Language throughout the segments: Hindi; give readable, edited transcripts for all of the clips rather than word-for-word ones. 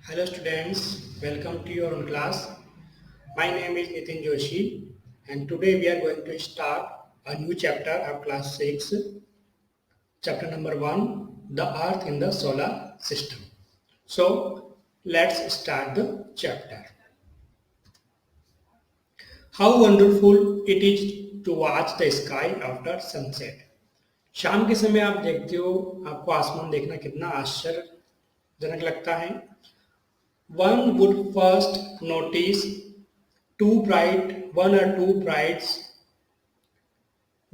Hello students, welcome to your own class. My name is Nitin Joshi and today we are going to start a new chapter of class 6, chapter number 1, the earth in the solar system. So let's start the chapter. How wonderful it is to watch the sky after sunset. शाम के समय आप देखते हो, आपको आसमान देखना कितना आश्चर्यजनक लगता है. One would first notice one or two bright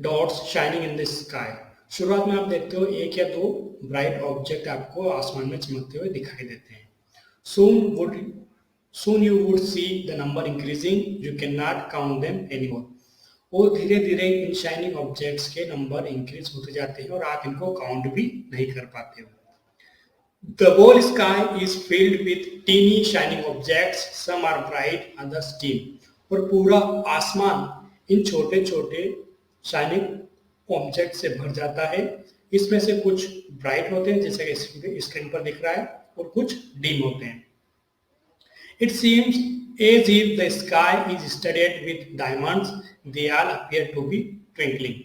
dots shining in the sky. शुरुआत में आप देखते हो एक या दो ब्राइट ऑब्जेक्ट आपको आसमान में चमकते हुए दिखाई देते हैं. Soon would soon you would see the number increasing. You cannot count them anymore. और धीरे धीरे इन शाइनिंग ऑब्जेक्ट्स के नंबर इंक्रीज होते जाते हैं और आप इनको काउंट भी नहीं कर पाते हो. The whole sky is filled with teeny shining objects. Some are bright, others dim. और पूरा आसमान इन छोटे छोटे शाइनिंग ऑब्जेक्ट से भर जाता है. इसमें से कुछ ब्राइट होते हैं जैसे कि स्क्रीन पर दिख रहा है और कुछ डिम होते हैं. It seems as if the sky is studded with diamonds. They all appear to be twinkling.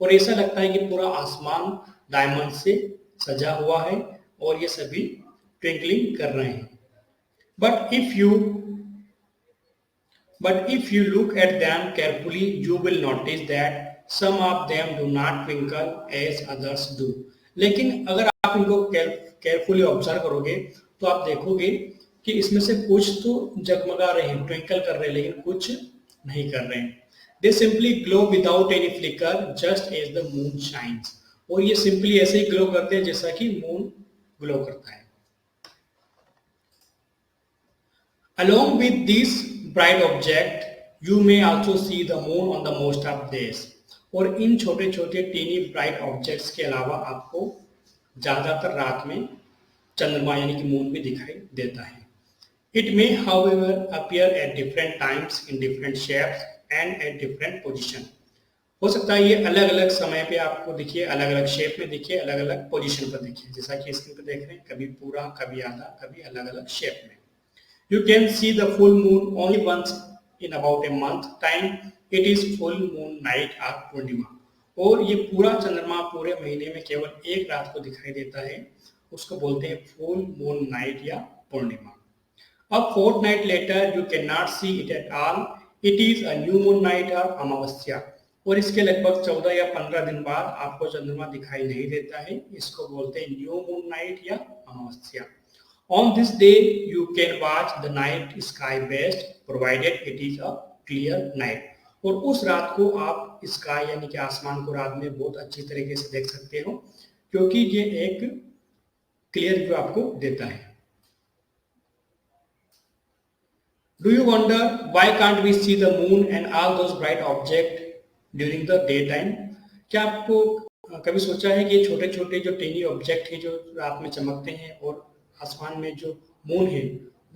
और ऐसा लगता है कि पूरा आसमान डायमंड से सजा हुआ है और ये सभी ट्विंकलिंग कर रहे हैं. But if you look at them carefully, you will notice that some of them do not twinkle as others do. लेकिन अगर आप इनको केयरफुली ऑब्जर्व करोगे तो आप देखोगे कि इसमें से कुछ तो जगमगा रहे हैं, ट्विंकल कर रहे हैं, लेकिन कुछ नहीं कर रहे हैं. They simply glow without any flicker, just as the moon shines. और ये सिंपली ऐसे ही ग्लो करते हैं जैसा कि मून ग्लो करता है. Along with this bright object, you may also see the moon on the most of days. और इन छोटे छोटे टीनी ब्राइट ऑब्जेक्ट्स के अलावा आपको ज्यादातर रात में चंद्रमा यानी कि मून भी दिखाई देता है. It may, however, appear at different times in different shapes and at different position. हो सकता है ये अलग अलग समय पे आपको दिखे, अलग अलग शेप में दिखे, अलग अलग पोजीशन पर दिखे, जैसा कि स्क्रीन पर देख रहे हैं, कभी पूरा, कभी आधा, कभी अलग अलग शेप में. You can see the full moon only once in about a month time. It is full moon night or पूर्णिमा. और ये पूरा चंद्रमा पूरे महीने में केवल एक रात को दिखाई देता है, उसको बोलते हैं फुल मून नाइट या पूर्णिमा. A fortnight later you cannot see it at all. It is a new moon night or अमावस्या. और इसके लगभग 14 या 15 दिन बाद आपको चंद्रमा दिखाई नहीं देता है, इसको बोलते हैं न्यू मून नाइट या अमावस्या. On this day you can watch the night sky best provided it is a clear night. और उस रात को आप स्काई यानी कि आसमान को रात में बहुत अच्छी तरीके से देख सकते हो क्योंकि ये एक क्लियर व्यू आपको देता है. Do you wonder why can't we see the moon and all those bright objects during the daytime? क्या आपको कभी सोचा है कि ये छोटे छोटे जो टेनी ऑब्जेक्ट है जो रात में चमकते हैं और आसमान में जो मून है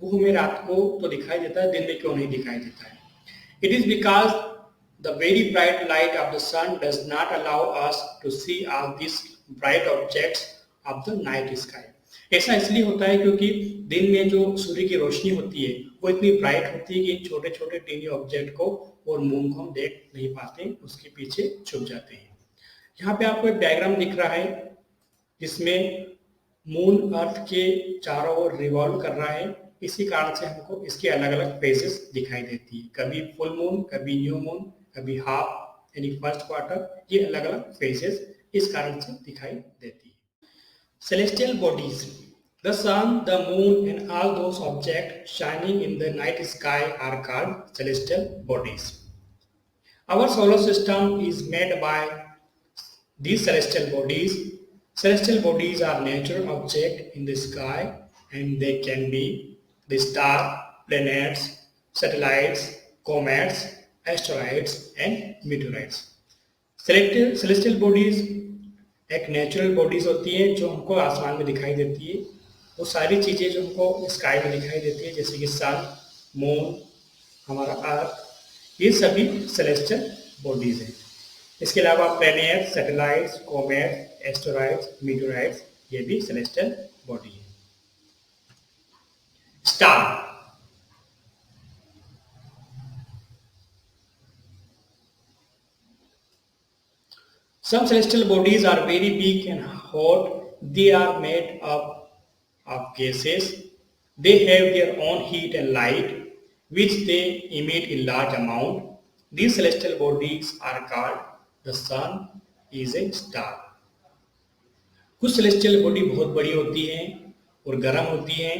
वो हमें रात को तो दिखाई देता है, दिन में क्यों नहीं दिखाई देता है? It is because the very bright light of the sun does not allow us to see all these bright objects of the night sky. ऐसा इसलिए होता है क्योंकि दिन में जो सूर्य की रोशनी होती है वो इतनी ब्राइट होती है कि छोटे छोटे टीनी ऑब्जेक्ट को और मून को हम देख नहीं पाते, उसके पीछे छुप जाते हैं. यहाँ पे आपको एक डायग्राम दिख रहा है जिसमें मून अर्थ के चारों ओर रिवॉल्व कर रहा है. इसी कारण से हमको इसके अलग अलग फेजेस दिखाई देती है, कभी फुल मून, कभी न्यू मून, कभी हाफ यानी फर्स्ट क्वार्टर. ये अलग अलग फेजेस इस कारण से दिखाई देती है. Celestial bodies. The sun, the moon and all those objects shining in the night sky are called celestial bodies. Our solar system is made by these celestial bodies. Celestial bodies are natural objects in the sky and they can be the star, planets, satellites, comets, asteroids and meteorites. Celestial bodies एक नेचुरल बॉडीज होती है जो हमको आसमान में दिखाई देती है. वो सारी चीज़ें जो हमको स्काई में दिखाई देती है जैसे कि सन, मून, हमारा अर्थ, ये सभी सेलेस्टियल बॉडीज हैं. इसके अलावा planet, satellites, comet, asteroids, meteorites, ये भी सेलेस्टियल बॉडी है. Star. Some celestial bodies are very big and hot. They are made up of gases. They have their own heat and light, which they emit in large amount. These celestial bodies are called the sun is a star. कुछ सेलेस्टियल बॉडी बहुत बड़ी होती हैं और गर्म होती हैं।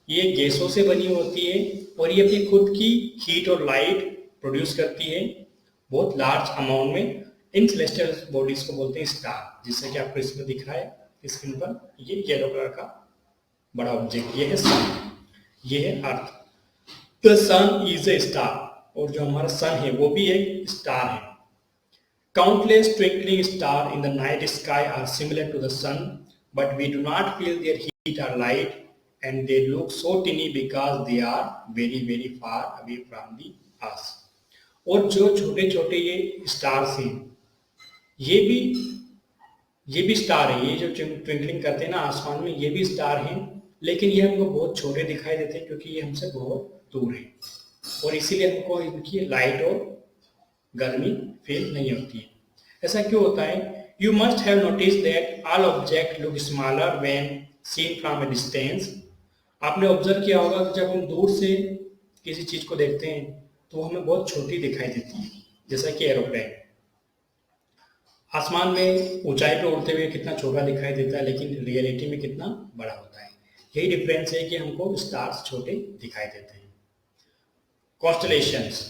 ये गैसों से बनी होती है और ये अपनी खुद की हीट और लाइट प्रोड्यूस करती है बहुत लार्ज अमाउंट में। इन सेलेस्टियल बॉडीज को बोलते हैं स्टार, जिससे कि आपको इसमें दिख रहा है स्क्रीन पर, ये येलो कलर का बड़ा ऑब्जेक्ट, ये है सन, ये है earth. The sun is a star, और जो हमारा सन है वो भी एक स्टार है। Countless twinkling stars in the night sky are similar to the sun, but we do not feel their heat or light, and they look so tiny because they are very very far away from the us. और जो छोटे छोटे ये स्टार्स हैं, ये भी स्टार है। ये जो ट्विंकलिंग करते हैं ना आसमान में, ये भी स्टार हैं, लेकिन ये हमको बहुत छोटे दिखाई देते हैं क्योंकि ये हमसे बहुत दूर है, और इसीलिए हमको इनकी लाइट और गर्मी फील नहीं होती है। ऐसा क्यों होता है? You must have notice that all object look smaller when seen from a distance. आपने ऑब्जर्व किया होगा कि जब हम दूर से किसी चीज को देखते हैं तो हमें बहुत छोटी दिखाई देती है, जैसा कि एरोप्लेन आसमान में ऊंचाई पे उड़ते हुए कितना छोटा दिखाई देता है, लेकिन रियलिटी में कितना बड़ा होता है। यही डिफरेंस है कि हमको स्टार्स छोटे दिखाई देते हैं। Constellations.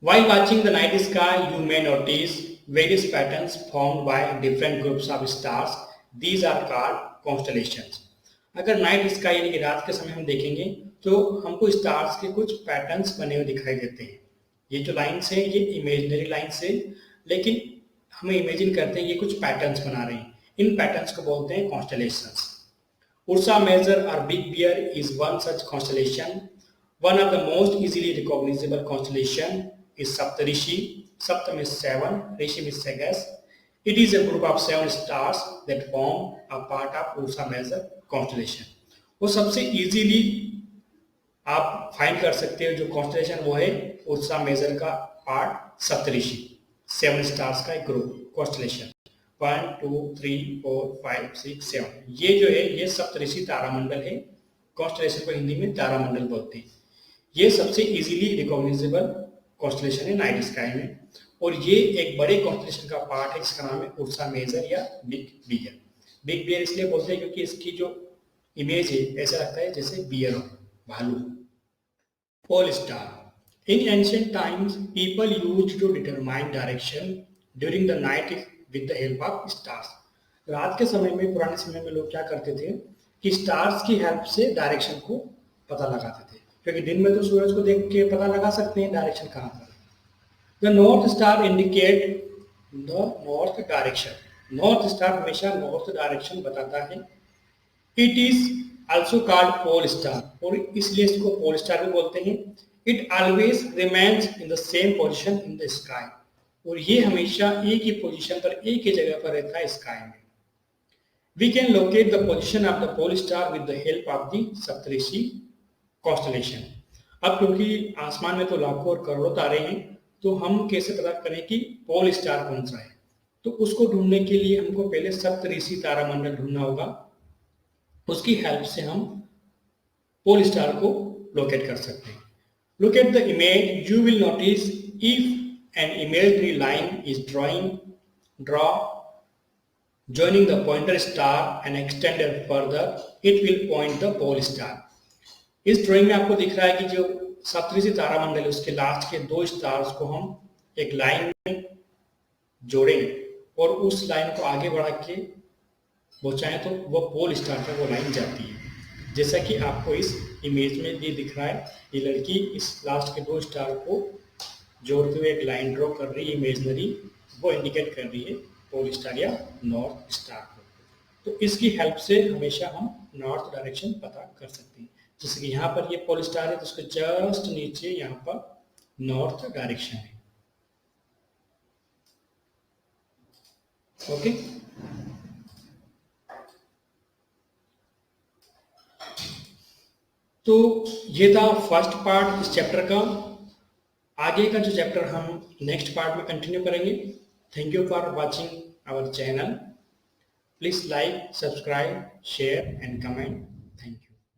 While watching the night sky, you may notice various patterns formed by different groups of stars. These are called constellations. अगर नाइट स्काई यानी कि रात के समय हम देखेंगे तो हमको स्टार्स के कुछ पैटर्न्स बने हुए दिखाई देते हैं। ये जो लाइन्स हैं ये इमेजिनरी लाइन्स हैं, लेकिन हमें इमेजिन करते हैं ये कुछ पैटर्न्स बना रहे हैं। इन पैटर्न्स को बोलते हैं constellations. Ursa Major or Big Bear is one such constellation. One of the most easily recognizable constellation is Saptarishi. Saptam is 7, Rishi is Sagas. It is a group of 7 stars that form a part of Ursa Major constellation. वो सबसे इजीली आप फाइंड कर सकते हो जो कॉन्स्टलेशन वो है उर्सा मेजर का पार्ट सप्तऋषि, 7 स्टार्स का एक ग्रुप कॉन्स्टलेशन। 1 2 3 4 5 6 7, ये जो है ये सप्तऋषि तारामंडल है। कॉन्स्टलेशन को हिंदी में तारामंडल बोलते हैं। ये सबसे इजीली रिकॉग्नाइजेबल कॉन्स्टलेशन है नाइट स्काई में, और ये एक बड़े कॉन्स्टलेशन का पार्ट है जिसका नाम है उर्सा मेजर या बिग बियर। बिग बियर इसलिए बोलते हैं क्योंकि इसकी जो इमेज है ऐसा लगता है जैसे बियर हो, भालू। Pole star. In ancient times people used to determine direction during the night with the help of stars. रात के समय में, पुराने समय में लोग क्या करते थे कि स्टार्स की हेल्प से डायरेक्शन को पता लगाते थे, क्योंकि दिन में तो सूरज को देख के पता लगा सकते हैं डायरेक्शन कहाँ पर है। The north star indicate the north direction. North star हमेशा नॉर्थ डायरेक्शन बताता है। It is also called pole star, और इसलिए इसको पोल स्टार भी बोलते हैं। It always remains in the same position in the sky, और ये हमेशा एक ही पोजीशन पर, एक ही जगह पर रहता है स्काई में। We can locate the position of the pole star with the help of the Saptarishi constellation. अब क्योंकि आसमान में तो लाखों और करोड़ों तारे हैं, तो हम कैसे पता करें कि पोल स्टार कौन सा है? तो उसको ढूंढने के लिए हमको पहले सप्तऋषि तारामंडल ढूंढना होगा। उसकी हेल्प से हम पोल स्टार को लोकेट कर सकते हैं। Look at the image, you will notice if an imaginary line is draw joining the pointer star and extended further, it will point the pole star. इस ड्राइंग में आपको दिख रहा है कि जो सप्तऋषि तारामंडल है उसके लास्ट के 2 स्टार्स को हम एक लाइन में जोड़ें और उस लाइन को आगे बढ़ा के पहुंचाएं तो वो पोल स्टार पर वो लाइन जाती है। जैसा कि आपको इस इमेज में ये दिख रहा है, ये लड़की इस लास्ट के 2 स्टार को जोड़ते हुए एक लाइन ड्रॉ कर रही है इमेजनरी, वो इंडिकेट कर रही है पोल स्टार या नॉर्थ स्टार को। तो इसकी हेल्प से हमेशा हम नॉर्थ डायरेक्शन पता कर सकते हैं। जैसे कि यहाँ पर ये पोल स्टार है तो उसके जस्ट नीचे यहाँ पर नॉर्थ डायरेक्शन है। ओके, तो ये था फर्स्ट पार्ट इस चैप्टर का। आगे का जो चैप्टर हम नेक्स्ट पार्ट में कंटिन्यू करेंगे। Thank you for watching our channel. Please like, subscribe, share and comment. Thank you.